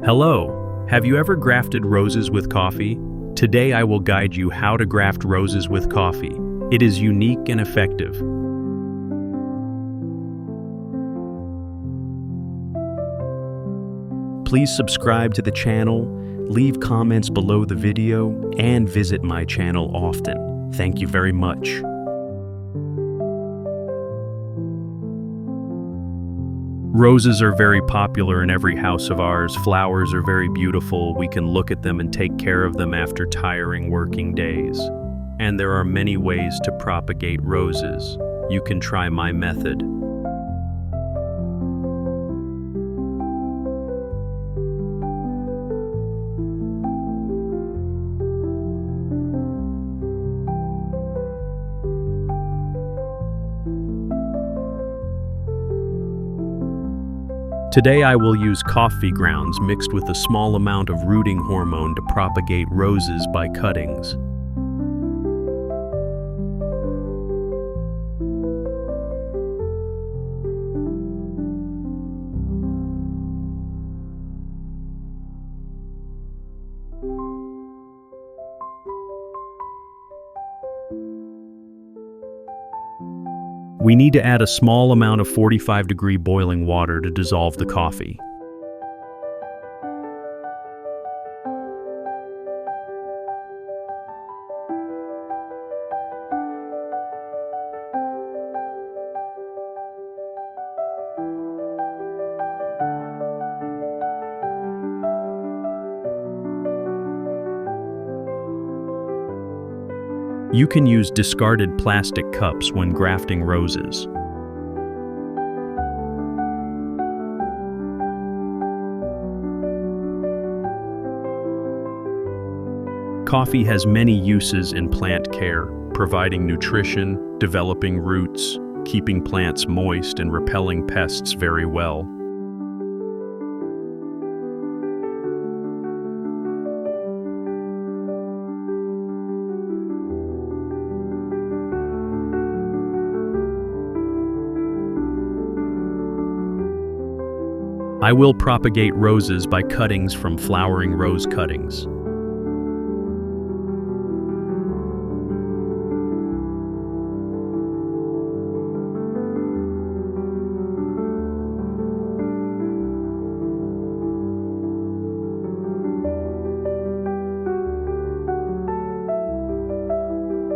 Hello, have you ever grafted roses with coffee? Today I will guide you how to graft roses with coffee. It is unique and effective. Please subscribe to the channel, leave comments below the video, and visit my channel often. Thank you very much. Roses are very popular in every house of ours. Flowers are very beautiful. We can look at them and take care of them after tiring working days. And there are many ways to propagate roses. You can try my method. Today I will use coffee grounds mixed with a small amount of rooting hormone to propagate roses by cuttings. We need to add a small amount of 45-degree boiling water to dissolve the coffee. You can use discarded plastic cups when grafting roses. Coffee has many uses in plant care, providing nutrition, developing roots, keeping plants moist, and repelling pests very well. I will propagate roses by cuttings from flowering rose cuttings.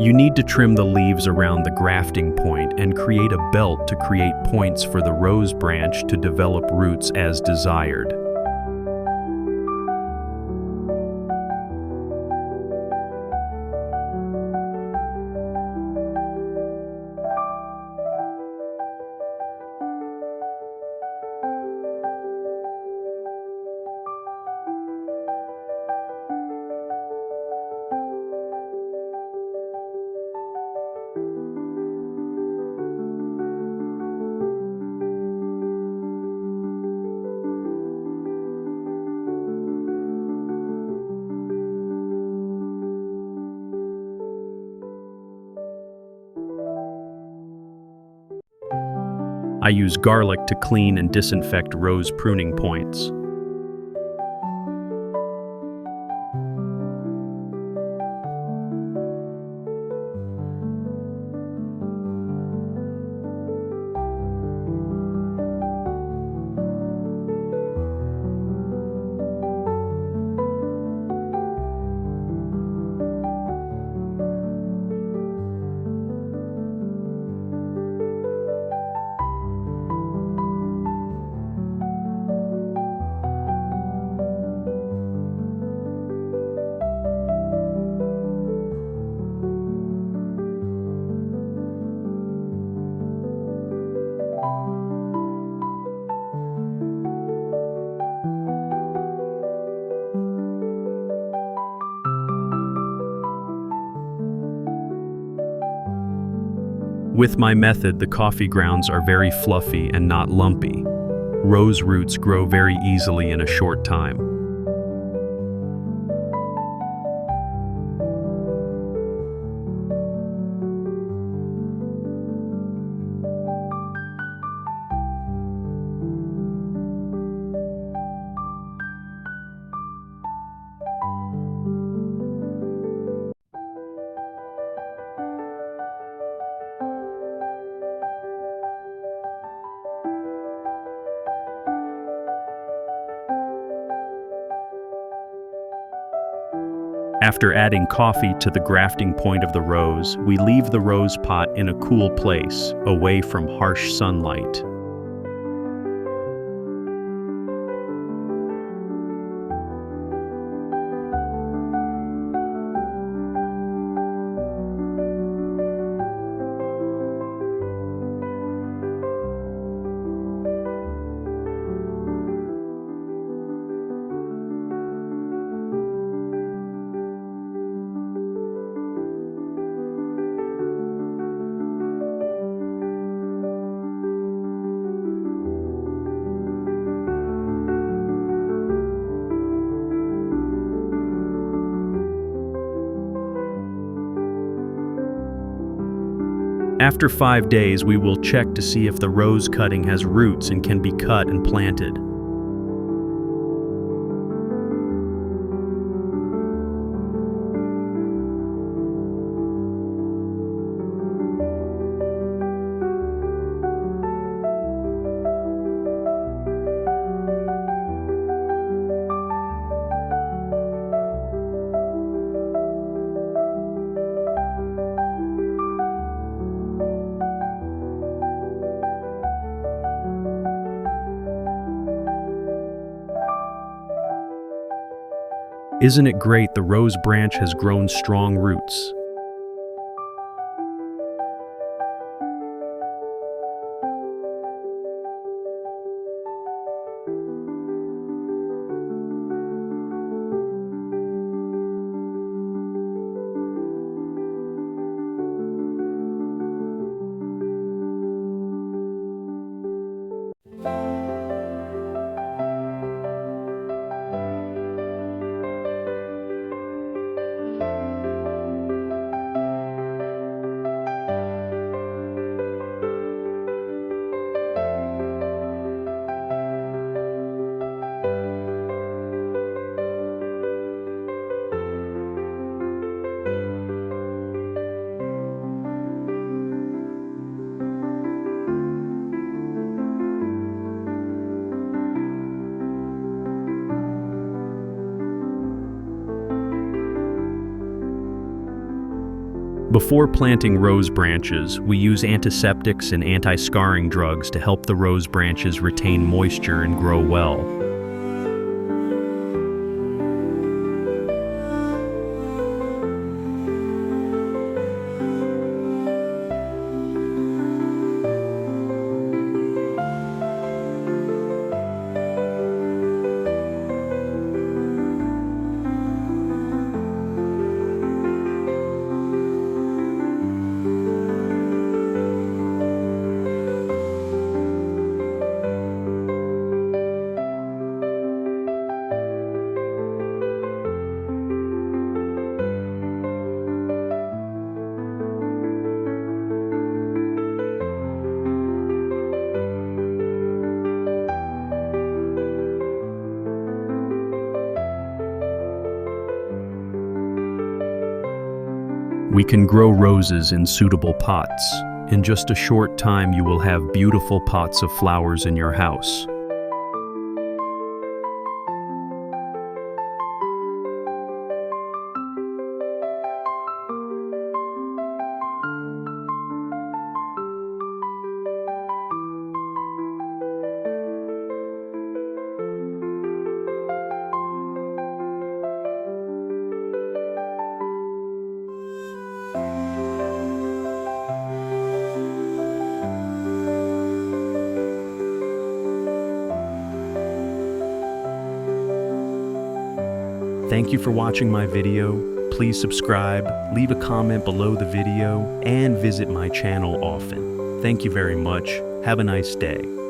You need to trim the leaves around the grafting point and create a belt to create points for the rose branch to develop roots as desired. I use garlic to clean and disinfect rose pruning points. With my method, the coffee grounds are very fluffy and not lumpy. Rose roots grow very easily in a short time. After adding coffee to the grafting point of the rose, we leave the rose pot in a cool place, away from harsh sunlight. After 5 days, we will check to see if the rose cutting has roots and can be cut and planted. Isn't it great the rose branch has grown strong roots? Before planting rose branches, we use antiseptics and anti-scarring drugs to help the rose branches retain moisture and grow well. We can grow roses in suitable pots. In just a short time, you will have beautiful pots of flowers in your house. Thank you for watching my video. Please subscribe, leave a comment below the video, and visit my channel often. Thank you very much. Have a nice day.